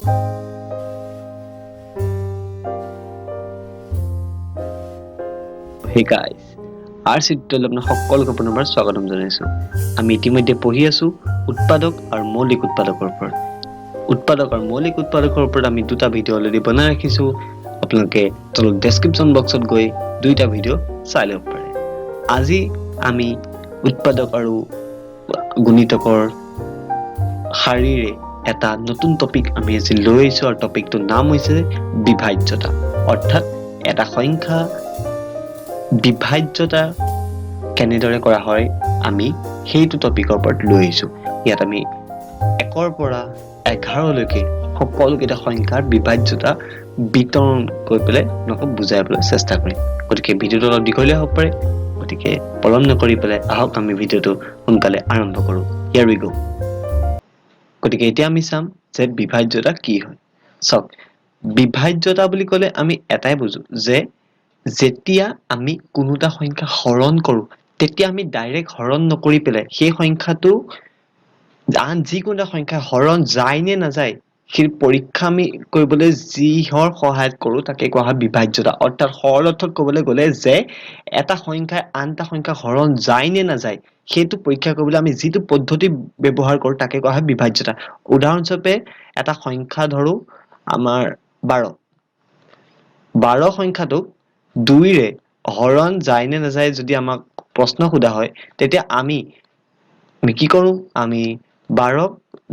Hey guys, RC Tutorial সকলোকে পুনৰবাৰ স্বাগতম জনাইছো। আমি ইতিমধ্যে পঢ়ি আছো উৎপাদক আৰু মৌলিক উৎপাদকৰ ওপৰত। উৎপাদক আৰু মৌলিক উৎপাদকৰ ওপৰত আমি দুটা ভিডিঅ' অলৰেডি বনাই ৰাখিছো। আপোনালোকে তলত ডেসক্ৰিপচন বক্সত গৈ দুইটা ভিডিঅ' চাই ল'ব পাৰে। আজি আমি উৎপাদক আৰু গুণিতকৰ শাৰীৰে এটা নতুন টপিক আমি আজি লৈ আহিছো আৰু টপিকটোৰ নাম হৈছে বিভাজ্যতা। অৰ্থাৎ এটা সংখ্যা বিভাজ্যতা কেনেদৰে কৰা হয় আমি সেইটো টপিকৰ ওপৰত লৈ আহিছো। ইয়াত আমি 1 পৰা 11 লৈকে সকলোকেইটা সংখ্যাৰ বিভাজ্যতা বিতৰণ কৰি পেলাই আপোনাক বুজাবলৈ চেষ্টা কৰিম। গতিকে ভিডিঅ'টো অলপ দীঘলীয়া হ'ব পাৰে, গতিকে পলম নকৰি পেলাই আহক আমি ভিডিঅ'টো সোনকালে আৰম্ভ কৰো। Here we go. গতিকে এতিয়া আমি চাম যে বিভাজ্যতা কি হয়। চাওক, বিভাজ্যতা বুলি ক'লে আমি এটাই বুজো যে যেতিয়া আমি কোনোটা সংখ্যা হৰণ কৰো তেতিয়া আমি ডাইৰেক্ট হৰণ নকৰি পেলাই সেই সংখ্যাটো আন যিকোনো সংখ্যা হৰণ যায় নে নাযায় সেই পৰীক্ষা আমি কৰিবলৈ যিহৰ সহায়ত কৰো তাকে কোৱা হয় বিভাজ্যতা। অৰ্থাৎ সৰল অৰ্থত ক'বলৈ গ'লে যে এটা সংখ্যাই আন এটা সংখ্যা হৰণ যায় নে নাযায় সেইটো পৰীক্ষা কৰিবলৈ আমি যিটো পদ্ধতি ব্যৱহাৰ কৰো তাকে কোৱা হয় বিভাজ্যতা। উদাহৰণস্বৰূপে এটা সংখ্যা ধৰো আমাৰ 12 সংখ্যাটোক 2ৰে হৰণ যায় নে নাযায় যদি আমাক প্ৰশ্ন সোধা হয় তেতিয়া আমি কি কৰো, আমি 12ক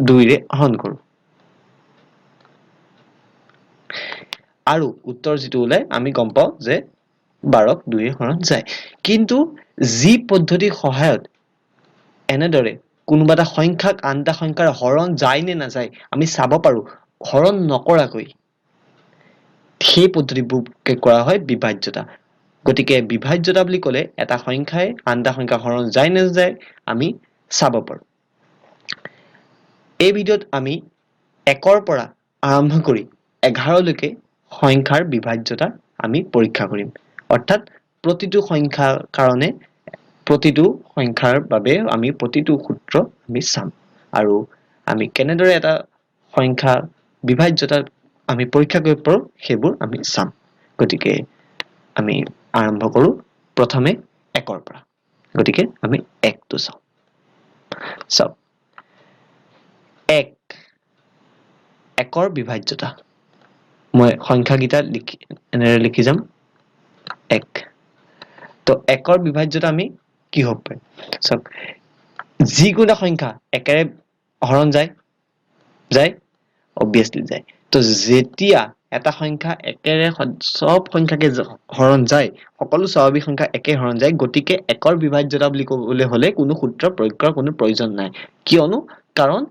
2ৰে হৰণ কৰো আৰু উত্তৰ যিটো ওলাই আমি গম পাওঁ যে 12ক 2ৰে হৰণ যায়। কিন্তু যি পদ্ধতিৰ সহায়ত এনেদৰে কোনোবা এটা সংখ্যাক আন এটা সংখ্যাৰ হৰণ যায় নে নাযায় আমি চাব পাৰো হৰণ নকৰাকৈ, সেই পদ্ধতিবোৰকে কৰা হয় বিভাজ্যতা। গতিকে বিভাজ্যতা বুলি ক'লে এটা সংখ্যাই আন এটা সংখ্যা হৰণ যায় নে নাযায় আমি চাব পাৰো। এই ভিডিঅ'ত আমি 1 পৰা আৰম্ভ কৰি 11 লৈকে সংখ্যাৰ বিভাজ্যতা আমি পৰীক্ষা কৰিম। অৰ্থাৎ প্ৰতিটো সংখ্যাৰ কাৰণে প্ৰতিটো সংখ্যাৰ বাবে আমি প্ৰতিটো সূত্ৰ আমি চাম আৰু আমি কেনেদৰে এটা সংখ্যা বিভাজ্যতা আমি পৰীক্ষা কৰিব পাৰো সেইবোৰ আমি চাম। গতিকে আমি আৰম্ভ কৰো প্ৰথমে 1 পৰা। গতিকে আমি 1টো চাওঁ। চাওক, 1ৰ বিভাজ্যতা মই সংখ্যাকেইটা এনেদৰে লিখি যাম 1। তো 1ৰ বিভাজ্যতা আমি কি হ'ব পাৰে? চাওক, যিকোনো সংখ্যা 1ৰে হৰণ যায় অবভিয়াছলি যায়। তো যেতিয়া এটা সংখ্যা 1ৰে সব সংখ্যাকে হৰণ যায়, সকলো স্বাভাৱিক সংখ্যা 1 হৰণ যায়, গতিকে 1ৰ বিভাজ্যতা বুলি ক'বলৈ হ'লে কোনো সূত্ৰ প্ৰয়োগ কৰাৰ কোনো প্ৰয়োজন নাই। কিয়নো কাৰণ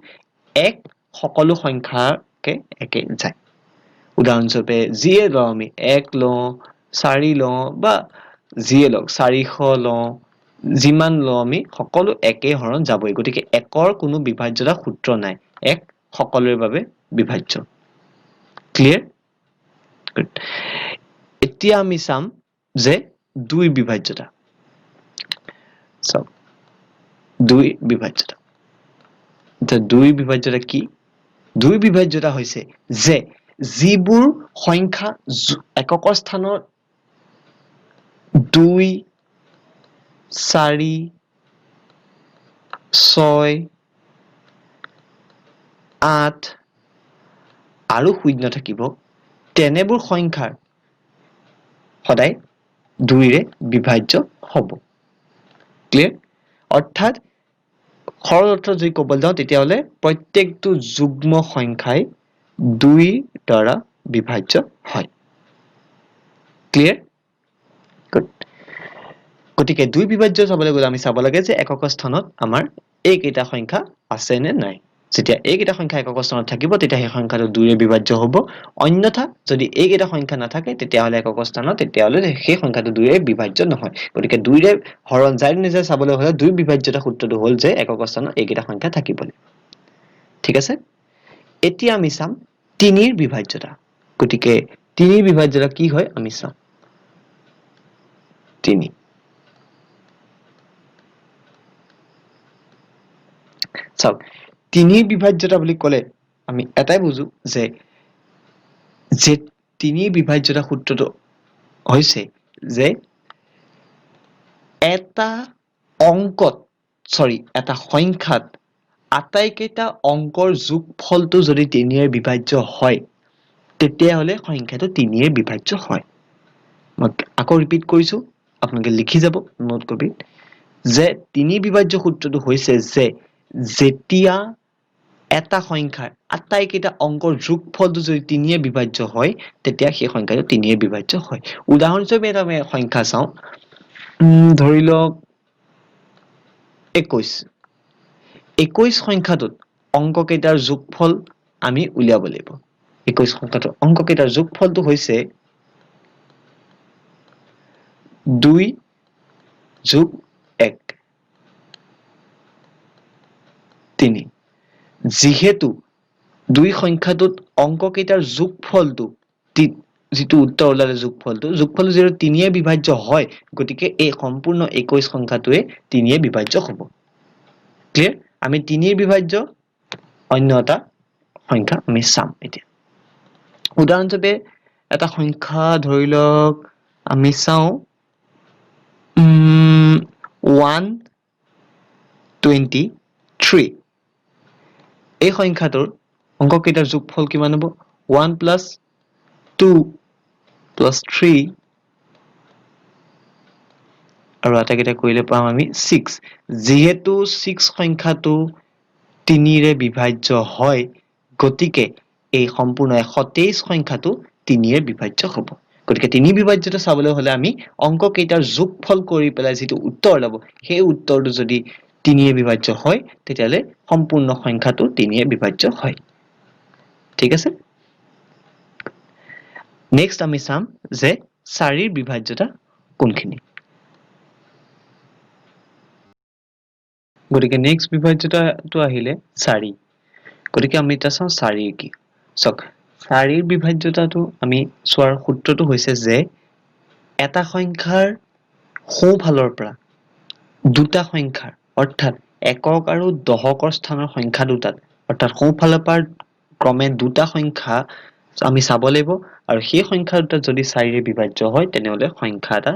1 সকলো সংখ্যাকে 1 যায়। উদাহৰণস্বৰূপে যিয়ে লওঁ আমি 1 লওঁ, 4 লওঁ বা যিয়ে লওক 400 লওঁ, যিমান লওঁ আমি সকলো 1 হৰণ যাবই। গতিকে 1ৰ কোনো বিভাজ্যতা সূত্ৰ নাই। 1 সকলোৰে বাবে বিভাজ্য। ক্লিয়াৰ? গুড। এতিয়া আমি চাম যে 2ৰ বিভাজ্যতা। চাওক, 2ৰ বিভাজ্যতা। 2ৰ বিভাজ্যতা কি? 2ৰ বিভাজ্যতা হৈছে যে যিবোৰ সংখ্যা এককৰ স্থানত 2, 4, 6, 8 আৰু 0 থাকিব তেনেবোৰ সংখ্যাৰ সদায় 2ৰে বিভাজ্য হ'ব। ক্লিয়াৰ? অৰ্থাৎ সৰল অৰ্থত যদি ক'বলৈ যাওঁ তেতিয়াহ'লে প্ৰত্যেকটো যুগ্ম সংখ্যাই 2ৰ দ্বাৰা বিভাজ্য হয়। ক্লিয়াৰ? গুড। গতিকে 2ৰ বিভাজ্য চাবলৈ গ'লে আমি চাব লাগে যে একক স্থানত আমাৰ এইকেইটা সংখ্যা আছে নে নাই। যেতিয়া এইকেইটা সংখ্যা একক স্থানত থাকিব তেতিয়া সেই সংখ্যাটো 2ৰে বিভাজ্য হ'ব। অন্যথা যদি এইকেইটা সংখ্যা নাথাকে তেতিয়াহ'লে একক স্থানত তেতিয়াহ'লে সেই সংখ্যাটো 2ৰে বিভাজ্য নহয়। গতিকে 2ৰে হৰণ যায় নে নাযায় চাবলৈ হ'লে 2ৰ বিভাজ্যতা সূত্ৰটো হ'ল যে একক স্থানত এইকেইটা সংখ্যা থাকিব লাগিব। ঠিক আছে? এতিয়া আমি চাম 3ৰ বিভাজ্যতা। গতিকে 3ৰ বিভাজ্যতা কি হয় আমি চাম। 3 চাওক, 3ৰ বিভাজ্যতা বুলি ক'লে আমি এটাই বুজো যে যে তিনি বিভাজ্যতা সূত্ৰটো হৈছে যে এটা এটা সংখ্যাত আটাইকেইটা অংকৰ যোগফলটো যদি 3ৰে বিভাজ্য হয় তেতিয়াহ'লে সংখ্যাটো 3ৰে বিভাজ্য হয় মই আকৌ ৰিপিট কৰিছো আপোনালোকে লিখি যাব নোট কপি যে 3 বিভাজ্য সূত্ৰটো হৈছে যে যেতিয়া এটা সংখ্যাৰ আটাইকেইটা অংকৰ যোগফলটো যদি 3ৰে বিভাজ্য হয় তেতিয়া সেই সংখ্যাটো 3ৰে বিভাজ্য হয় উদাহৰণস্বৰূপে এটা সংখ্যা চাওঁ ধৰি লওক 21 21 সংখ্যাটোত অংক কেইটাৰ যোগফল আমি উলিয়াব লাগিব 21 সংখ্যাটোৰ অংক কেইটাৰ যোগফলটো হৈছে 2 যোগ 1 3 যিহেতু 2 সংখ্যাটোত অংক কেইটাৰ যোগফলটো যিটো উত্তৰ ওলালে যোগফলটো যিহেতু 3ৰে বিভাজ্য হয় গতিকে এই সম্পূৰ্ণ 21 সংখ্যাটোৱে 3ৰে বিভাজ্য হ'ব ক্লিয়াৰ আমি 3ৰ বিভাজ্য অন্য এটা সংখ্যা আমি চাম এতিয়া উদাহৰণস্বৰূপে এটা সংখ্যা ধৰি লওক আমি চাওঁ 123 এই সংখ্যাটোৰ অংক কেইটাৰ যোগফল কিমান হ'ব 1 plus 2 plus 3 আৰু আটাইকেইটা কৰিলে পাম আমি 6 যিহেতু 6 সংখ্যাটো 3ৰে বিভাজ্য হয় গতিকে এই সম্পূৰ্ণ 123 সংখ্যাটো 3ৰে বিভাজ্য হ'ব গতিকে 3 বিভাজ্যটো চাবলৈ হলে আমি অংক কেইটাৰ যোগফল কৰি পেলাই যিটো উত্তৰ ওলাব সেই উত্তৰটো যদি 3ৰে বিভাজ্য হয় তেতিয়ালে সম্পূৰ্ণ সংখ্যাটো 3ৰে বিভাজ্য হয় ঠিক আছে নেক্সট আমি চাম যে 4ৰ বিভাজ্যতা কোনখিনি গতিকে নেক্সট বিভাজ্যতাটো আহিলে 4 গতিকে আমি এটা চাওঁ 4 কি চক 4ৰ বিভাজ্যতাটো আমি চোৱাৰ সূত্ৰটো হৈছে যে এটা সংখ্যাৰ সোঁফালৰ পৰা দুটা সংখ্যাৰ অৰ্থাৎ একক আৰু দশকৰ স্থানৰ সংখ্যা দুটাত অৰ্থাৎ সোঁফালৰ পৰা ক্ৰমে দুটা সংখ্যা আমি চাব লাগিব আৰু সেই সংখ্যা দুটা যদি 4ৰে বিভাজ্য হয় তেনেহলে সংখ্যা এটা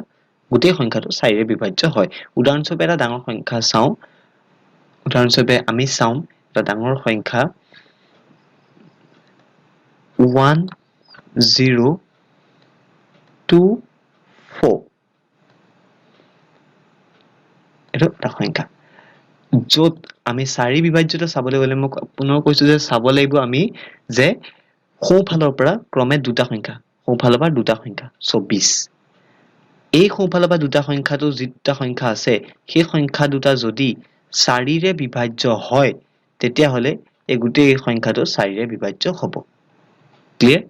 গোটেই সংখ্যাটো 4ৰে বিভাজ্য হয় উদাহৰণস্বৰূপে এটা ডাঙৰ সংখ্যা চাওঁ উদাহৰণস্বৰূপে আমি চাওঁ এটা ডাঙৰ সংখ্যা 1024 এইটো এটা সংখ্যা য'ত আমি 4 বিভাজ্যতা চাবলৈ গ'লে মই পুনৰ কৈছো যে চাব লাগিব আমি যে সোঁফালৰ পৰা ক্ৰমে দুটা সংখ্যা সোঁফালৰ পৰা দুটা সংখ্যা 24 এই সোঁফালৰ পৰা দুটা সংখ্যাটো যিটা সংখ্যা আছে সেই সংখ্যা দুটা যদি 4ৰে বিভাজ্য হয় তেতিয়াহ'লে এই গোটেই সংখ্যাটো 4ৰে বিভাজ্য হ'ব ক্লিয়াৰ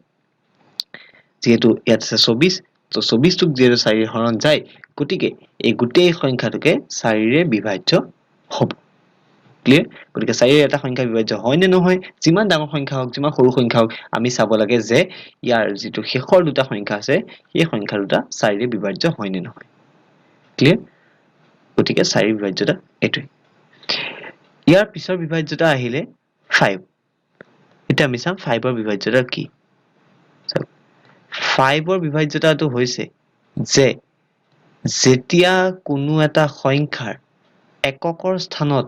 যেহেতু ইয়াত আছে 24 তো 24 টোক যেহেতু 4ৰে হৰণ যায় গতিকে এই গোটেই সংখ্যাটোকে 4ৰে বিভাজ্য হ'ব ক্লিয়াৰ গতিকে 4ৰে এটা সংখ্যা বিভাজ্য হয় নে নহয় যিমান ডাঙৰ সংখ্যা হওক যিমান সৰু সংখ্যা হওক আমি চাব লাগে যে ইয়াৰ যিটো শেষৰ দুটা সংখ্যা আছে সেই সংখ্যা দুটা 4ৰে বিভাজ্য হয় নে নহয় ক্লিয়াৰ গতিকে 4ৰ বিভাজ্যতা এইটোৱে ইয়াৰ পিছৰ বিভাজ্যতা আহিলে 5 এতিয়া আমি চাম 5ৰ বিভাজ্যতা কি 5ৰ বিভাজ্যতাটো হৈছে যে যেতিয়া কোনো এটা সংখ্যাৰ এককৰ স্থানত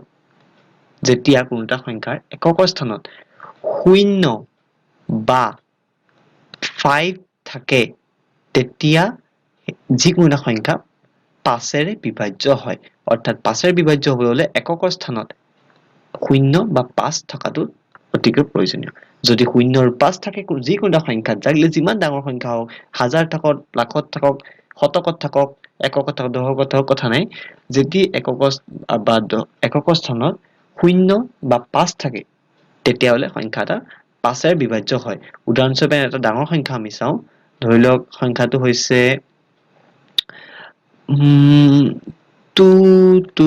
যেতিয়া কোনো এটা সংখ্যাৰ এককৰ স্থানত 0 বা 5 থাকে তেতিয়া যিকোনো এটা সংখ্যা 5ৰে বিভাজ্য হয় অৰ্থাৎ 5ৰে বিভাজ্য হ'বলৈ হ'লে এককৰ স্থানত 0 বা 5 থকাটো অতিকৈ প্ৰয়োজনীয় যদি 0 আৰু 5 থাকে যিকোনো এটা সংখ্যাত লাগিলে যিমান ডাঙৰ সংখ্যা হওক হাজাৰ থাকক লাখত থাকক শতকত থাকক এককত থাকক দশকত থাকক কথা নাই যদি এককৰ স্থানত 0 বা 5 থাকে তেতিয়াহ'লে সংখ্যা এটা 5ৰে বিভাজ্য হয় উদাহৰণস্বৰূপে এটা ডাঙৰ সংখ্যা আমি চাওঁ ধৰি লওক সংখ্যাটো হৈছে 2 2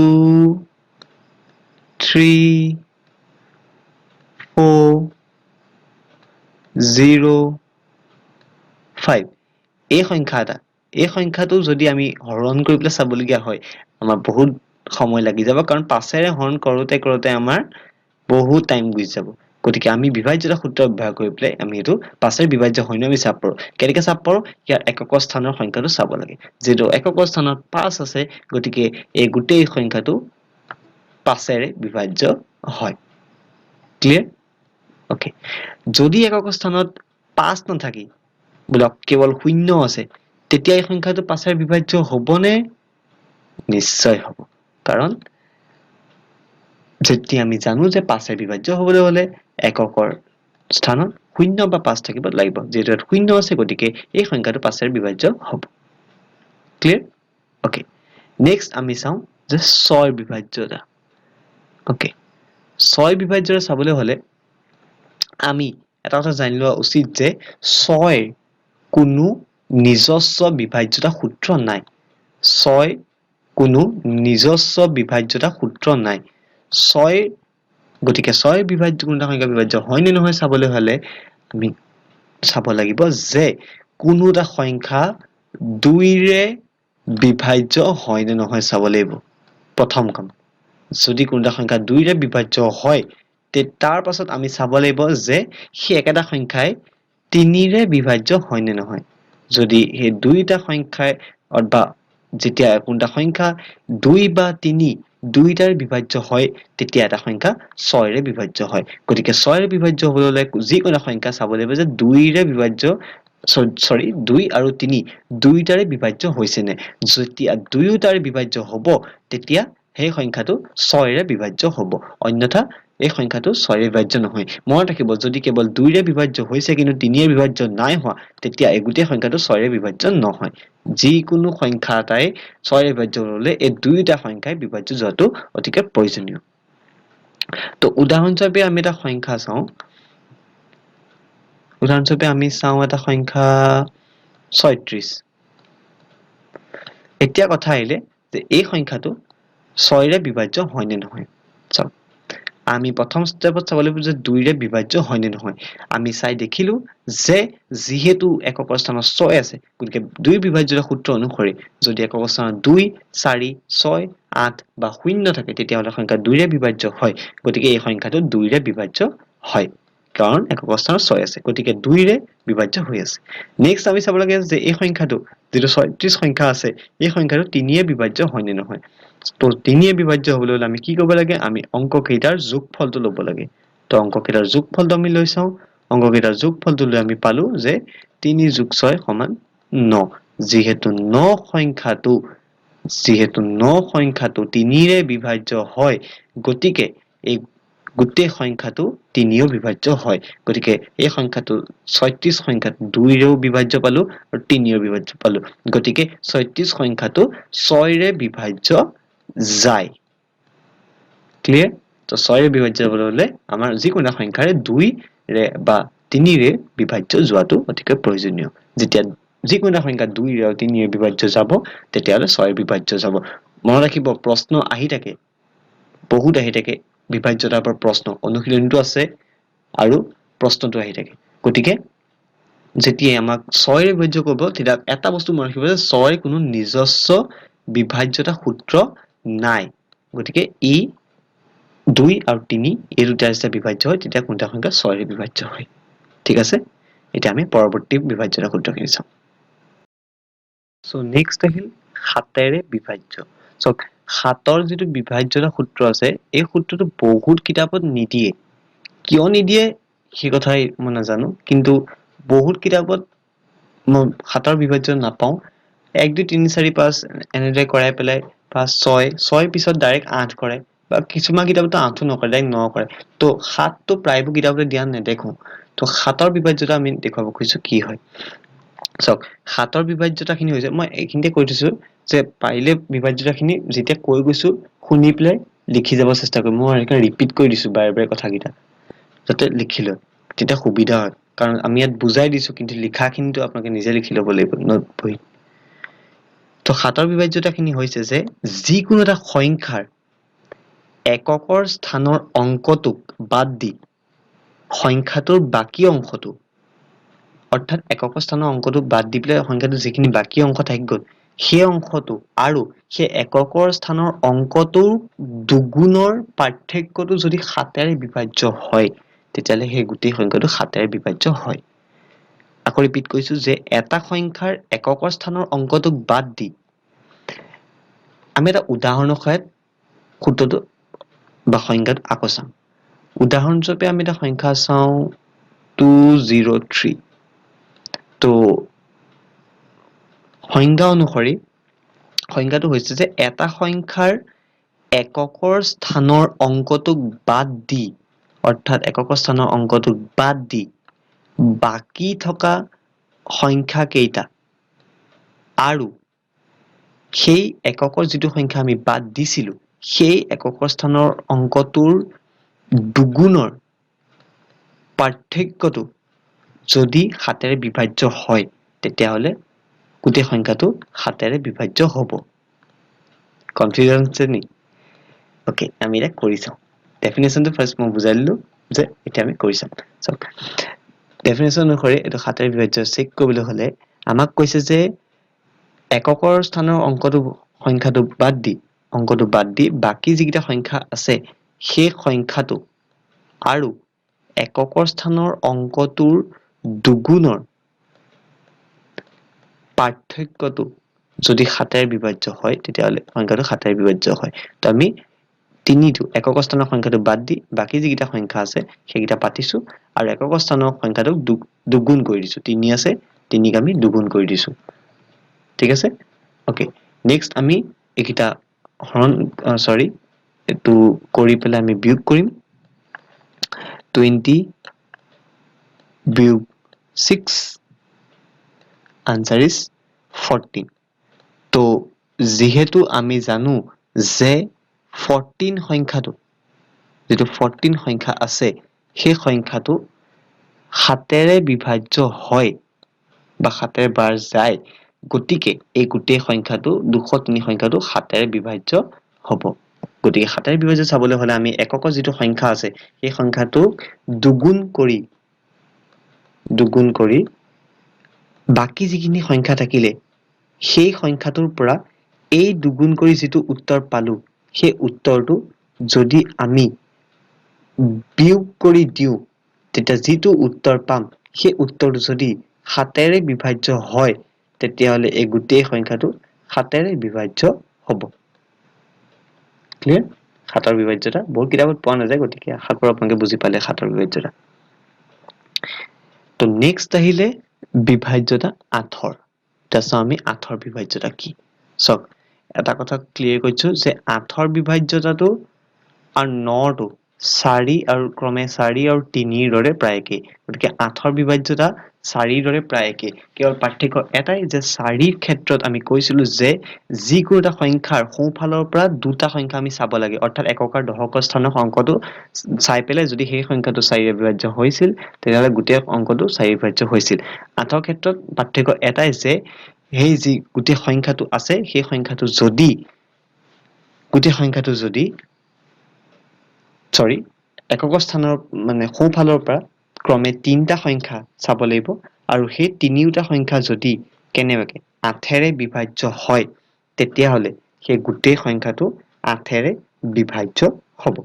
3 4 0 5 এই সংখ্যাটো যদি আমি হৰণ কৰি পেলাই চাবলগীয়া হয় আমাৰ বহুত সময় লাগি যাব কাৰণ 5ৰে হৰণ কৰোতে আমাৰ বহুত টাইম গুচি যাব গতিকে আমি বিভাজ্যতা সূত্ৰ ব্যৱহাৰ কৰি পেলাই আমি এইটো 5ৰ বিভাজ্য হয় নে আমি চাব পাৰোঁ কেনেকৈ চাব পাৰোঁ ইয়াৰ একক স্থানৰ সংখ্যাটো চাব লাগে যেটো একক স্থানত 5 আছে গতিকে এই গোটেই সংখ্যাটো 5ৰে বিভাজ্য হয় ক্লিয়াৰ ওকে যদি একক স্থানত 5 নাথাকি বোলক কেৱল 0 আছে তেতিয়া এই সংখ্যাটো 5ৰ বিভাজ্য হ'বনে নিশ্চয় হ'ব কাৰণ যেতিয়া আমি জানো যে 5ৰ বিভাজ্য হ'বলৈ হলে এককৰ স্থানত 0 বা 5 থাকিব লাগিব যেটো 0 আছে গতিকে এই সংখ্যাটো 5ৰ বিভাজ্য হ'ব ক্লিয়াৰ ওকে নেক্সট আমি চাওঁ যে 6ৰ বিভাজ্যতা ওকে 6 বিভাজ্যতা চাবলৈ হলে আমি এটা কথা জানি লোৱা উচিত যে 6ৰ কোনো নিজস্ব বিভাজ্যতা সূত্ৰ নাই 6 কোনো নিজস্ব বিভাজ্যতা সূত্ৰ নাই 6 গতিকে 6 বিভাজ্য কোনটা সংখ্যা বিভাজ্য হয় নে নহয় চাবলৈ হলে আমি চাব লাগিব যে কোনোটা সংখ্যা 2ৰে বিভাজ্য হয় নে নহয় চাব লাগিব প্ৰথম কাম যদি কোনটা সংখ্যা 2ৰে বিভাজ্য হয় তে তাৰ পাছত আমি চাব লাগিব যে সেই একেটা সংখ্যাই 3ৰে বিভাজ্য হয় নে নহয় যদি এই দুইটা সংখ্যাই অথবা যেতিয়া কোনটা সংখ্যা 2 বা 3 দুইটাৰ বিভাজ্য হয় তেতিয়া এটা সংখ্যা 6ৰে বিভাজ্য হয় গতিকে 6ৰে বিভাজ্য হ'বলৈ যিকোনো সংখ্যা চাব লাগিব যে 2ৰে বিভাজ্য সৰি 2 আৰু 3 দুইটাৰে বিভাজ্য হৈছে নে যেতিয়া দুয়োটাৰে বিভাজ্য হ'ব তেতিয়া সেই সংখ্যাটো 6ৰে বিভাজ্য হ'ব অন্যথা এই সংখ্যাটো 6ৰে বিভাজ্য নহয় মনত ৰাখিব যদি কেৱল 2ৰে বিভাজ্য হৈছে কিন্তু 3ৰে বিভাজ্য নাই হোৱা তেতিয়া এই গোটেই সংখ্যাটো 6ৰে বিভাজ্য নহয় যিকোনো সংখ্যা এটাই 6ৰে বিভাজ্য হ'লে এই দুইটা সংখ্যাই বিভাজ্য যোৱাটো অতিকে প্ৰয়োজনীয় তো উদাহৰণস্বৰূপে আমি এটা সংখ্যা চাওঁ উদাহৰণস্বৰূপে আমি চাওঁ এটা সংখ্যা 36 এতিয়া কথা আহিলে যে এই সংখ্যাটো 6ৰে বিভাজ্য হয় নে নহয় চাওক আমি প্ৰথম ষ্টেপত চাব লাগিব যে 2ৰে বিভাজ্য হয় নে নহয় আমি চাই দেখিলো যে যিহেতু একক স্থানত 6 আছে গতিকে 2 বিভাজ্যতা সূত্ৰ অনুসৰি যদি একক স্থানত 2 4 6 8 বা 0 থাকে তেতিয়া হলে সংখ্যা 2ৰে বিভাজ্য হয় গতিকে এই সংখ্যাটো 2ৰে বিভাজ্য হয় কাৰণ একক স্থানত 6 আছে গতিকে 2ৰে বিভাজ্য হৈ আছে নেক্সট আমি চাব লাগে যে এই সংখ্যাটো যেটো 36 সংখ্যা আছে এই সংখ্যাটো 3ৰে বিভাজ্য হয় নে নহয় তো 3ৰে বিভাজ্য হ'বলৈ হলে আমি কি কৰিব লাগে আমি অংক কেইটাৰ যোগফলটো ল'ব লাগে তো অংক কেইটাৰ যোগফলটো আমি লৈ চাওঁ অংক কেইটাৰ যোগফলটো লৈ আমি পালো যে 3 + 6 = 9 যিহেতু 9 সংখ্যাটো 3ৰে বিভাজ্য হয় গতিকে এই গোটেই সংখ্যাটো 3ও বিভাজ্য হয় গতিকে এই সংখ্যাটো 36 সংখ্যাটো 2ৰেও বিভাজ্য পালো আৰু 3ৰেও বিভাজ্য পালো গতিকে 36 সংখ্যাটো 6ৰে বিভাজ্য যায় ক্লিয়াৰ তো 6ৰে বিভাজ্য হ'লে আমাৰ যিকোনো সংখ্যাৰে 2ৰে বা 3ৰে বিভাজ্য যোৱাটো অতিকে প্ৰয়োজনীয় যেতিয়া যিকোনো সংখ্যা 2ৰে আৰু 3ৰে বিভাজ্য যাব তেতিয়াহলে 6ৰে বিভাজ্য যাব মনত ৰাখিব প্ৰশ্ন আহি থাকে বহুত আহি থাকে বিভাজ্যতাৰ পৰা প্ৰশ্ন অনুশীলনটো আছে আৰু প্ৰশ্নটো আহি থাকে গতিকে যেতিয়া আমাক 6ৰে বিভাজ্য কৰিব তেতিয়া এটা বস্তু মনত ৰাখিব যে 6ৰ কোনো নিজস্ব বিভাজ্যতা সূত্ৰ নাই গতিকে ই 2 আৰু 3 এই দুটা যেতিয়া বিভাজ্য হয় তেতিয়া কোনটা সংখ্যা 6ৰে বিভাজ্য হয় ঠিক আছে এতিয়া আমি পৰৱৰ্তী বিভাজ্যতা সূত্ৰখিনি চাম সো নেক্সট আহিল 7ৰে বিভাজ্য সো 7ৰ যেটো বিভাজ্যতা সূত্ৰ আছে এই সূত্ৰটো বহুত কিতাপত নিদিয়ে কিয় নিদিয়ে সেই কথাই মই নাজানো কিন্তু বহুত কিতাপত মই 7ৰ বিভাজ্য নাপাওঁ 1 2 3 4 5 এনেদৰে কৰাই পেলাই 5 6 পিছত ডাইৰেক্ট 8 কৰে বা কিছুমান কিতাপতো 8ও নকৰে ডাইৰেক্ট 9 কৰে তো 7 তো প্ৰায়বোৰ কিতাপতে দিয়া নেদেখো তো 7ৰ বিভাজ্যতা আমি দেখুৱাব খুজিছো কি হয় চাওক 7ৰ বিভাজ্যতাখিনি হৈছে মই এইখিনিতে কৈ দিছো যে পাৰিলে বিভাজ্যতাখিনি যেতিয়া কৈ গৈছো শুনি পেলাই লিখি যাব চেষ্টা কৰিম মই এটা ৰিপিট কৰি দিছো বাৰে বাৰে কথাকিটা যাতে লিখি লয় তেতিয়া সুবিধা হয় কাৰণ আমি ইয়াত বুজাই দিছো কিন্তু লিখাখিনিটো আপোনালোকে নিজে লিখি ল'ব লাগিব নোট বহি তো 7ৰ বিভাজ্যতাখিনি হৈছে যে যিকোনো এটা সংখ্যাৰ এককৰ স্থানৰ অংকটোক বাদ দি সংখ্যাটোৰ বাকি অংশটো অৰ্থাৎ একক স্থানৰ অংকটো বাদ দি পেলাই সংখ্যাটো যিখিনি বাকি অংশ থাকি গ'ল সেই অংশটো আৰু সেই এককৰ স্থানৰ অংকটোৰ দুগুণৰ পাৰ্থক্যটো যদি 7ৰে বিভাজ্য হয় তেতিয়াহ'লে সেই গোটেই সংখ্যাটো 7ৰে বিভাজ্য হয় আকৌ ৰিপিট কৰিছো যে এটা সংখ্যাৰ এককৰ স্থানৰ অংকটোক বাদ দি আমি এটা উদাহৰণৰ সহায়ত সূত্ৰটো বা সংখ্যাটো আকৌ চাম উদাহৰণস্বৰূপে আমি এটা সংখ্যা চাওঁ 203 তো সংজ্ঞা অনুসৰি সংখ্যাটো হৈছে যে এটা সংখ্যাৰ এককৰ স্থানৰ অংকটোক বাদ দি অৰ্থাৎ এককৰ স্থানৰ অংকটোক বাদ দি বাকি থকা সংখ্যা কেইটা আৰু সেই এককৰ যিটো সংখ্যা আমি বাদ দিছিলো সেই এককৰ স্থানৰ অংকটোৰ দুগুণৰ পাৰ্থক্যটো যদি 7ৰে বিভাজ্য হয় তেতিয়াহ'লে গোটেই সংখ্যাটো 7ৰে বিভাজ্য হ'ব কনফিউজন আছে নি ওকে আমি এটা কৰি চাওঁ ডেফিনেশ্যনটো ফাৰ্ষ্ট মই বুজাই দিলো যে এতিয়া আমি কৰি চাম চাওক ডেফিনেশ্যন অনুসৰি এইটো 7ৰে বিভাজ্য চেক কৰিবলৈ হ'লে আমাক কৈছে যে এককৰ স্থানৰ সংখ্যাটো বাদ দি বাকি যিকেইটা সংখ্যা আছে সেই সংখ্যাটো আৰু এককৰ স্থানৰ অংকটোৰ দুগুণৰ পাৰ্থক্যটো যদি 7ৰে বিভাজ্য হয় তেতিয়াহ'লে সংখ্যাটো 7ৰে বিভাজ্য হয় তো আমি তিনিটো এককৰ স্থানৰ সংখ্যাটো বাদ দি বাকি যিকেইটা সংখ্যা আছে সেইকেইটা পাতিছো আৰু এককৰ স্থানৰ সংখ্যাটো দুগুণ কৰি দিছো 3 আছে 3ক আমি দুগুণ কৰি দিছো ঠিক আছে ওকে নেক্সট আমি এইকেইটা এইটো কৰি পেলাই আমি বিয়োগ কৰিম 20 বিয়োগ 6 answer is 14 তো যেহেতু আমি জানো যে 14 সংখ্যাটো যেটো 14 সংখ্যা আছে সেই সংখ্যাটো 7ৰে বিভাজ্য হয় বা 7ৰে বাৰ যায় গতিকে এই গোটেই সংখ্যাটো 203 সংখ্যাটো 7ৰে বিভাজ্য হ'ব গতিকে 7ৰে বিভাজ্য চাবলৈ হ'লে আমি এককৰ যিটো সংখ্যা আছে সেই সংখ্যাটো দুগুণ কৰি বাকি যিখিনি সংখ্যা থাকিলে সেই সংখ্যাটোৰ পৰা এই দুগুণ কৰি যিটো উত্তৰ পালো সেই উত্তৰটো যদি আমি বিয়োগ কৰি দিওঁ তেতিয়া যিটো উত্তৰ পাম সেই উত্তৰটো যদি 7ৰে বিভাজ্য হয় তেতিয়াহ'লে এই গোটেই সংখ্যাটো 7ৰে বিভাজ্য হ'ব ক্লিয়াৰ 7ৰ বিভাজ্যতা বহুত কিতাপত পোৱা নাযায় গতিকে আশা কৰো আপোনালোকে বুজি পালে 7ৰ বিভাজ্যতা তো নেক্সট আহিলে বিভাজ্যতা 8ৰ এতিয়া আমি 8ৰ বিভাজ্যতা কি সক এটা কথা ক্লিয়াৰ কৰিছো যে 8ৰ বিভাজ্যতাটো আৰু 9টো 4 আৰু ক্ৰমে 4 আৰু 3ৰ দৰে প্ৰায় একেই গতিকে 8ৰ বিভাজ্যতা 4ৰ দৰে প্ৰায় একেই কেৱল পাৰ্থক্য এটাই যে 4ৰ ক্ষেত্ৰত আমি কৈছিলো যে যিকোনো এটা সংখ্যাৰ সোঁফালৰ পৰা দুটা সংখ্যা আমি চাব লাগে অৰ্থাৎ একক আৰু দশকৰ স্থানৰ অংকটো চাই পেলাই যদি সেই সংখ্যাটো 4ৰে বিভাজ্য হৈছিল তেতিয়াহ'লে গোটেই অংকটো 4ৰে বিভাজ্য হৈছিল 8ৰ ক্ষেত্ৰত পাৰ্থক্য এটাই যে সেই যি গোটেই সংখ্যাটো আছে সেই সংখ্যাটো যদি এককৰ স্থানৰ মানে সোঁফালৰ পৰা ক্ৰমে 3টা সংখ্যা চাব লাগিব আৰু সেই তিনিওটা সংখ্যা যদি কেনেবাকে 8ৰে বিভাজ্য হয় তেতিয়াহ'লে সেই গোটেই সংখ্যাটো 8ৰে বিভাজ্য হ'ব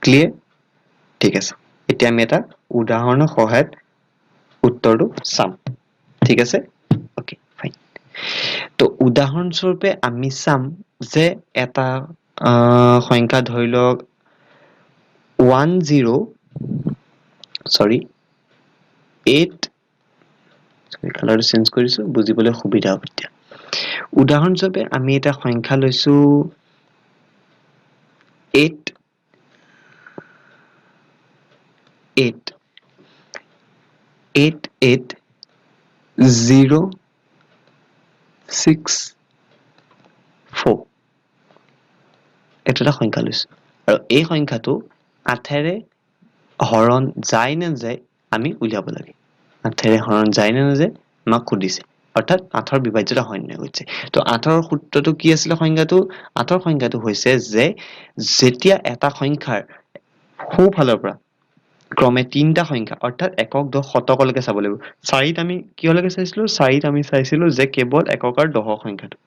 ক্লিয়াৰ ঠিক আছে এতিয়া আমি এটা উদাহৰণৰ সহায়ত উত্তৰটো চাম ঠিক আছে ওকে ফাইন তো উদাহৰণস্বৰূপে আমি চাম যে এটা সংখ্যা ধৰি লওক 8 কালাৰটো চেঞ্জ কৰিছো বুজিবলৈ সুবিধা হ'ব এতিয়া উদাহৰণস্বৰূপে আমি এটা সংখ্যা লৈছো 88064 এটা সংখ্যা লৈছো আৰু এই সংখ্যাটো 8ৰে হৰণ যায় নে নাযায় আমি উলিয়াব লাগে 8ৰে হৰণ যায় নে নাযায় আমাক সুধিছে অৰ্থাৎ 8ৰ বিভাজ্যতা হয় নে কৈছে তো 8ৰ সূত্ৰটো কি আছিল সংখ্যাটো 8ৰ সংখ্যাটো হৈছে যে যেতিয়া এটা সংখ্যাৰ সোঁফালৰ পৰা ক্ৰমে 3টা সংখ্যা অৰ্থাৎ একক দশ শতকলৈকে চাব লাগিব 4ত আমি কিহলৈকে চাইছিলো 4ত আমি চাইছিলো যে কেৱল একক আৰু দশক সংখ্যাটো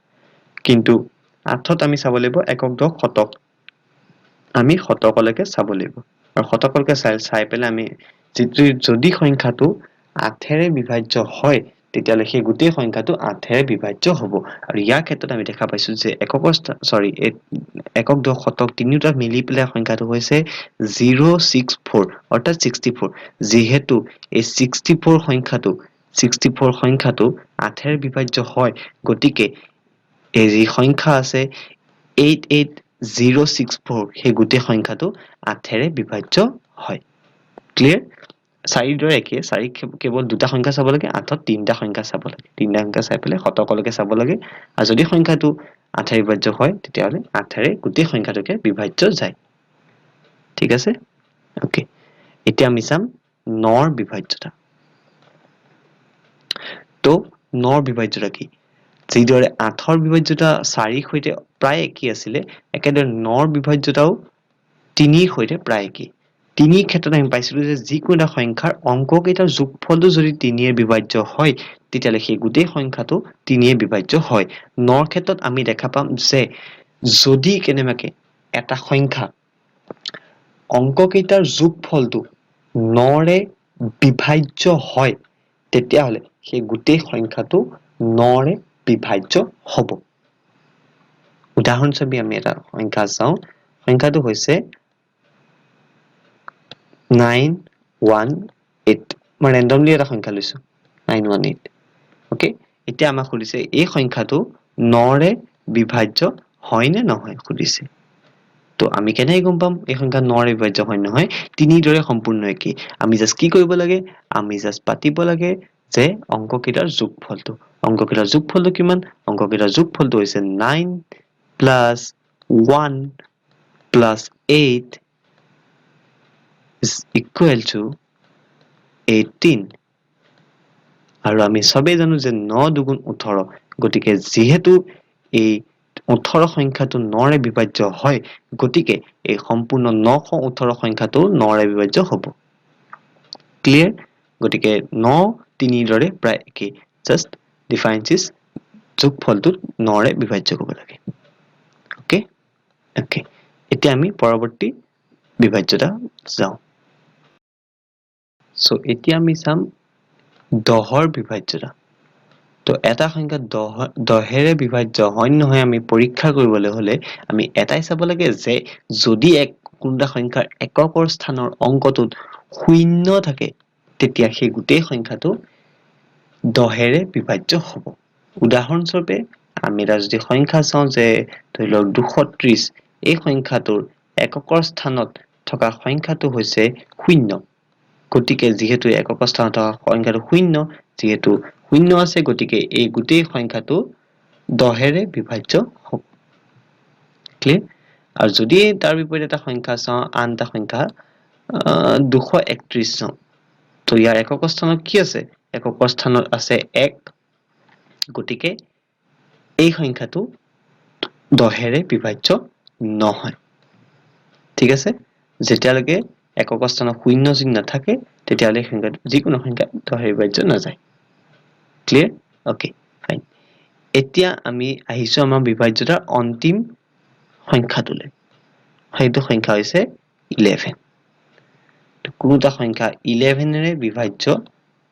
কিন্তু 8ত আমি চাব লাগিব একক দশ শতক আমি শতকলৈকে চাব লাগিব আৰু শতকলৈকে চাই পেলাই আমি যদি সংখ্যাটো 8ৰে বিভাজ্য হয় তেতিয়ালে সেই গোটেই সংখ্যাটো 8ৰে বিভাজ্য হ'ব আৰু ইয়াৰ ক্ষেত্ৰত আমি দেখা পাইছো যে একক দশক শতক তিনিটা মিলি পেলাই সংখ্যাটো হৈছে 064 অৰ্থাৎ 64 যেহেতু এই 64 সংখ্যাটো 8ৰে বিভাজ্য হয় গতিকে এই যি সংখ্যা আছে 88064 সেই গোটেই সংখ্যাটো 8ৰে বিভাজ্য হয় ক্লিয়াৰ 4 দৰে একে 4 কেৱল দুটা সংখ্যা চাব লাগে 8ত তিনিটা সংখ্যা চাব লাগে তিনিটা সংখ্যা চাই পেলাই শতকলৈকে চাব লাগে আৰু যদি সংখ্যাটো 8ৰে বিভাজ্য হয় তেতিয়াহলে 8ৰে গোটেই সংখ্যাটোকে বিভাজ্য যায় ঠিক আছে ওকে এতিয়া আমি চাম 9ৰ বিভাজ্যতা তো 9ৰ বিভাজ্যতা কি যিদৰে 8ৰ বিভাজ্যতা 4ৰ সৈতে প্ৰায় একেই আছিলে একেদৰে 9ৰ বিভাজ্যতাও 3ৰ সৈতে প্ৰায় একেই 3ৰ ক্ষেত্ৰত আমি পাইছিলো যে যিকোনো এটা সংখ্যাৰ অংককেইটাৰ যোগফলটো যদি 3ৰে বিভাজ্য হয় তেতিয়ালে সেই গোটেই সংখ্যাটো 3ৰে বিভাজ্য হয় 9ৰ ক্ষেত্ৰত আমি দেখা পাম যে যদি কেনেবাকে এটা সংখ্যা অংককেইটাৰ যোগফলটো 9ৰে বিভাজ্য হয় তেতিয়াহলে সেই গোটেই সংখ্যাটো 9ৰে বিভাজ্য হ'ব উদাহৰণস্বৰূপে আমি এটা সংখ্যা চাওঁ সংখ্যাটো হৈছে 918 মই ৰেন্ডমলি এটা সংখ্যা লৈছো 918 ওকে এতিয়া আমাক সুধিছে এই সংখ্যাটো 9ৰে বিভাজ্য হয় নে নহয় সুধিছে তো আমি কেনেকৈ গম পাম এই সংখ্যা 9ৰে বিভাজ্য হয় নহয় 3ৰ দৰে সম্পূৰ্ণ একেই আমি জাস্ট কি কৰিব লাগে আমি জাস্ট পাতিব লাগে যে অংককেইটাৰ যোগফলটো কিমান অংককেইটাৰ যোগফলটো হৈছে 9 plus 1 plus 8 is equal to 18 আৰু আমি সবেই জানো যে 9 দুগুণ 18 গতিকে যেহেতু এই 18 সংখ্যাটো 9ৰে বিভাজ্য হয় গতিকে এই সম্পূৰ্ণ 918 সংখ্যাটো 9ৰে বিভাজ্য হ'ব ক্লিয়াৰ গতিকে 9 3ৰ দৰে প্ৰায় একেই জাস্ট ডিফাৰেন্স ইজ যোগফলটো 9ৰে বিভাজ্য হ'ব লাগে ওকে ওকে এতিয়া আমি পৰৱৰ্তী বিভাজ্যতা যাওঁ সো এতিয়া আমি চাম 10ৰ বিভাজ্যতা তো এটা সংখ্যা 10ৰে বিভাজ্য হয় নহয় আমি পৰীক্ষা কৰিবলৈ হলে আমি এটাই চাব লাগে যে যদি কোনটা সংখ্যাৰ এককৰ স্থানৰ অংকটোত শূন্য থাকে তেতিয়া সেই গোটেই সংখ্যাটো 10ৰে বিভাজ্য হ'ব উদাহৰণস্বৰূপে আমি এটা যদি সংখ্যা চাওঁ যে ধৰি লওক 230 এই সংখ্যাটোৰ এককৰ স্থানত থকা সংখ্যাটো হৈছে 0 গতিকে যেহেতু একক স্থানত থকা সংখ্যাটো 0 যেহেতু 0 আছে গতিকে এই গোটেই সংখ্যাটো 10ৰে বিভাজ্য হ'ব ক্লিয়াৰ আৰু যদি তাৰ বিপৰীতে এটা সংখ্যা চাওঁ আন এটা সংখ্যা 231 চাওঁ তো ইয়াৰ একক স্থানত কি আছে একক স্থানত আছে 1 গতিকে এই সংখ্যাটো 10ৰে বিভাজ্য নহয় ঠিক আছে যেতিয়ালৈকে একক স্থানত 0 যদি নাথাকে তেতিয়াহলে সংখ্যাটো যিকোনো সংখ্যা 10ৰে বিভাজ্য নাযায় ক্লিয়াৰ ওকে ফাইন এতিয়া আমি আহিছো আমাৰ বিভাজ্যতাৰ অন্তিম সংখ্যাটোলৈ সেইটো সংখ্যা হৈছে 11 কোনোটা সংখ্যা 11ৰে বিভাজ্য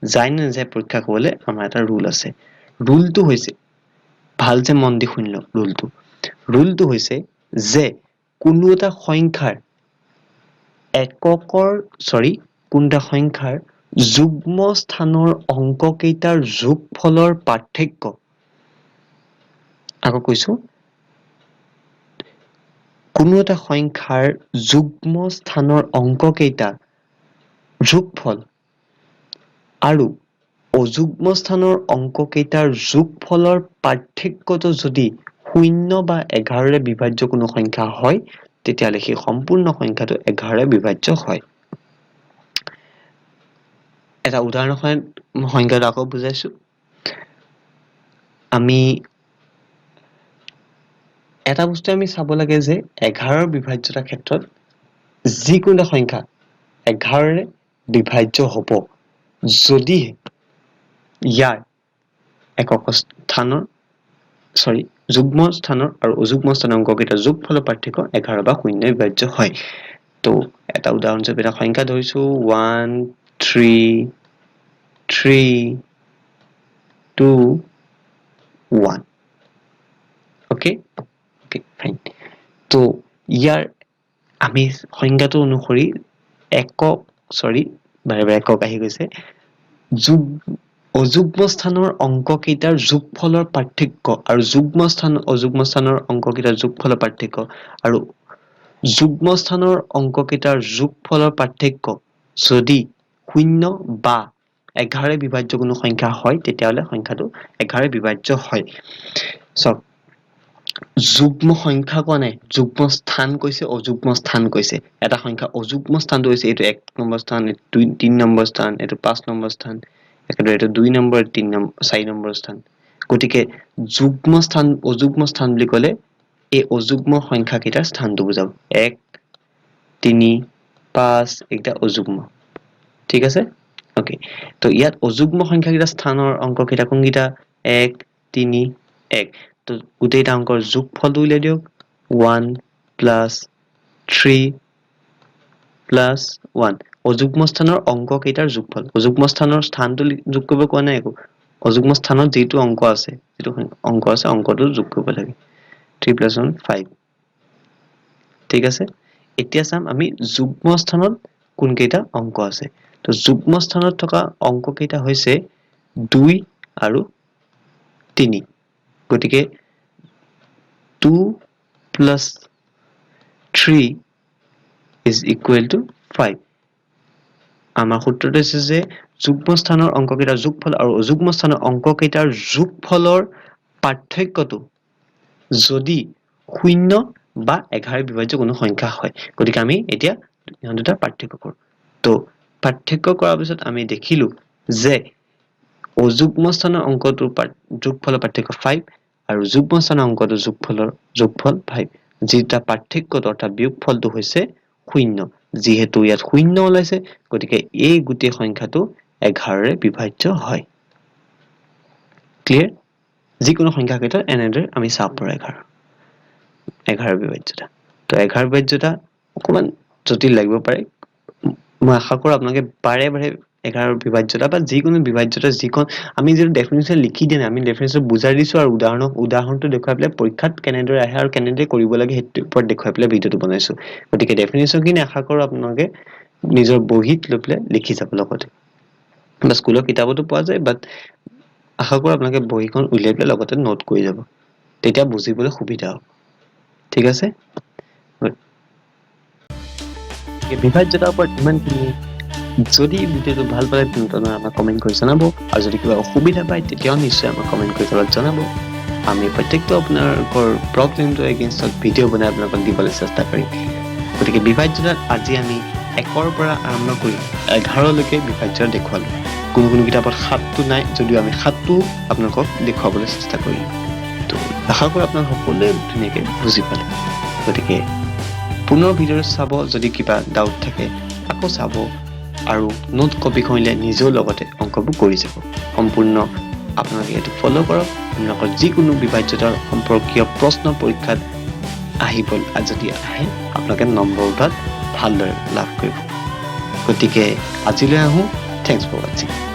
যায় নে নাযায় পৰীক্ষা কৰিবলৈ আমাৰ এটা ৰুল আছে ৰুলটো হৈছে ভাল যে মন দি শুনিলো ৰুলটো হৈছে যে কোনো এটা সংখ্যাৰ কোনটা সংখ্যাৰ যুগ্ম স্থানৰ অংককেইটাৰ যোগফলৰ পাৰ্থক্য আকৌ কৈছো কোনো এটা সংখ্যাৰ যুগ্ম স্থানৰ অংককেইটাৰ যোগফল আৰু অযুগ্ম স্থানৰ অংককেইটাৰ যোগফলৰ পাৰ্থক্যটো যদি 0 বা 11ৰে বিভাজ্য কোনো সংখ্যা হয় তেতিয়াহলে সেই সম্পূৰ্ণ সংখ্যাটো 11ৰে বিভাজ্য হয় এটা উদাহৰণৰ সংখ্যাটো আকৌ বুজাইছো আমি এটা বস্তু আমি চাব লাগে যে 11ৰ বিভাজ্যতাৰ ক্ষেত্ৰত যিকোনো সংখ্যা 11ৰে বিভাজ্য হ'ব যদি ইয়াৰ একক স্থানৰ যুগ্ম স্থানৰ আৰু অযুগ্ম স্থানৰ অংককেইটাৰ যোগফলৰ পাৰ্থক্য 11 বা 0 বিভাজ্য হয় তো এটা উদাহৰণস্বৰূপে এটা সংখ্যা ধৰিছো 1 3 3 2 1 ওকে ওকে ফাইন তো ইয়াৰ আমি সংখ্যাটো অনুসৰি একক বাৰে বাৰে একক আহি গৈছে অযুগ্ম স্থানৰ অংক কেইটাৰ যোগফলৰ পাৰ্থক্য আৰু অযুগ্ম স্থানৰ অংক কেইটাৰ যোগফলৰ পাৰ্থক্য আৰু যুগ্ম স্থানৰ অংক কেইটাৰ যোগফলৰ পাৰ্থক্য যদি 0 বা 11 বিভাজ্য কোনো সংখ্যা হয় তেতিয়াহলে সংখ্যাটো 11 বিভাজ্য হয় সব যুগ্ম সংখ্যা কোৱা নাই যুগ্ম স্থান কৈছে অযুগ্ম স্থান কৈছে এটা সংখ্যা অযুগ্ম স্থানটো হৈছে এইটো 1 নম্বৰ স্থান এইটো 3 নম্বৰ স্থান এইটো 5 নম্বৰ স্থান একেদৰে এইটো 2 নম্বৰ 3 নম্বৰ 4 নম্বৰ স্থান গতিকে যুগ্ম স্থান অযুগ্ম স্থান বুলি ক'লে এই অযুগ্ম সংখ্যা কেইটাৰ স্থানটো বুজাব 1 3 5 এটা অযুগ্ম ঠিক আছে ওকে তো ইয়াত অযুগ্ম সংখ্যা কেইটা স্থানৰ অংক কেইটা কোনকেইটা 1 3 1 তো গোটেইটা অংকৰ যোগফলটো উলিয়াই দিয়ক 1 plus 3 plus 1 অযুগ্ম স্থানৰ অংক কেইটাৰ যোগফল অযুগ্ম স্থানৰ স্থানটো যোগ কৰিব কোৱা নাই একো অযুগ্ম স্থানত যেটো অংক আছে অংকটো যোগ কৰিব লাগে 3 plus 1 5 ঠিক আছে এতিয়া চাম আমি যুগ্ম স্থানত কোন কেইটা অংক আছে তো যুগ্ম স্থানত থকা অংক কেইটা হৈছে 2 আৰু 3 গতিকে 2 plus 3 is equal to 5 আমাৰ সূত্ৰটো আছে যে যুগ্ম স্থানৰ অংক কেইটাৰ যোগফল আৰু অযুগ্ম স্থানৰ অংক কেইটাৰ যোগফলৰ পাৰ্থক্যটো যদি 0 বা 11 বিভাজ্য কোনো সংখ্যা হয় গতিকে আমি এতিয়া ইহত দুটা পাৰ্থক্য কৰো তো পাৰ্থক্য কৰাৰ পিছত আমি দেখিলো যে অযুগ্ম স্থানৰ অংকটোৰ যোগফলৰ পাৰ্থক্য 5 আৰু যুগ্ম স্থানৰ অংকটোৰ যোগফল 5 যেটা পাৰ্থক্যটো অৰ্থাৎ বিয়োগফলটো হৈছে 0 যেহেতু ইয়াত 0 ওলাইছে গতিকে এই গোটেই সংখ্যাটো 11 ৰে বিভাজ্য হয় ক্লিয়াৰ যিকোনো সংখ্যা কেইটা এনেদৰে আমি চাব পাৰো 11 বিভাজ্যতা তো 11 বিভাজ্যতা অকমান জটিল লাগিব পাৰে মই আশা কৰো আপোনালোকে বাৰে বাৰে 11 বিভাজ্যতা বা যিকোনো বিভাজ্যতা যিকোন আমি যে ডেফিনিশ্যন লিখি দিন আমি ডেফিনিশ্যন বুজাই দিছো আৰু উদাহৰণটো দেখুৱাই পেলাই পৰীক্ষাত কেনেদৰে আহে আৰু কেনেদৰে কৰিব লাগে হেতু ওপৰত দেখুৱাই পেলাই ভিডিওটো বনাইছো গতিকে ডেফিনিশ্যন কিনে আশা কৰো আপোনালোকে নিজৰ বহিত লৈ পেলাই লিখি যাব লগতে বা স্কুলৰ কিতাপতো পোৱা যায় বাট আশা কৰো আপোনালোকে বহিখন উলিয়াই পেলাই লগতে নোট কৰি যাব তেতিয়া বুজিবলৈ সুবিধা হ'ব ঠিক আছে বিভাজ্যতাৰ ওপৰত ইমানখিনি যদি ভিডিওটো ভাল পালে তেন্তে আমাক কমেন্ট কৰি জনাব আৰু যদি কিবা অসুবিধা পায় তেতিয়াও নিশ্চয় আমাক কমেন্ট কৰি জনাব আমি প্ৰত্যেকটো আপোনালোকৰ প্ৰবলেমটো এগেইনষ্টত ভিডিও বনাই আপোনালোকক দিবলৈ চেষ্টা কৰিম গতিকে বিভাজ্যতাত আজি আমি 1 পৰা আৰম্ভ কৰি 11 লৈকে বিভাজ্যতা দেখুৱালো কোনো কিতাপত 7টো নাই যদিও আমি 7টো আপোনালোকক দেখুৱাবলৈ চেষ্টা কৰিম তো আশা কৰো আপোনালোক সকলোৱে ধুনীয়াকৈ বুজি পালে গতিকে পুনৰ ভিডিও চাব যদি কিবা ডাউট থাকে আকৌ চাব আৰু নোট কপি কৰিলে নিজেও লগতে অংকবোৰ কৰি যাব সম্পূৰ্ণ আপোনালোকে এটো ফলো কৰক আপোনালোকৰ যিকোনো বিভাজ্যতাৰ সম্পৰ্কীয় প্ৰশ্ন পৰীক্ষাত আহিব যদি আহে আপোনালোকে নম্বৰটা ভালদৰে লাভ কৰিব গতিকে আজিলৈ আহো থ্যাঙ্কস ফৰ ওয়াচিং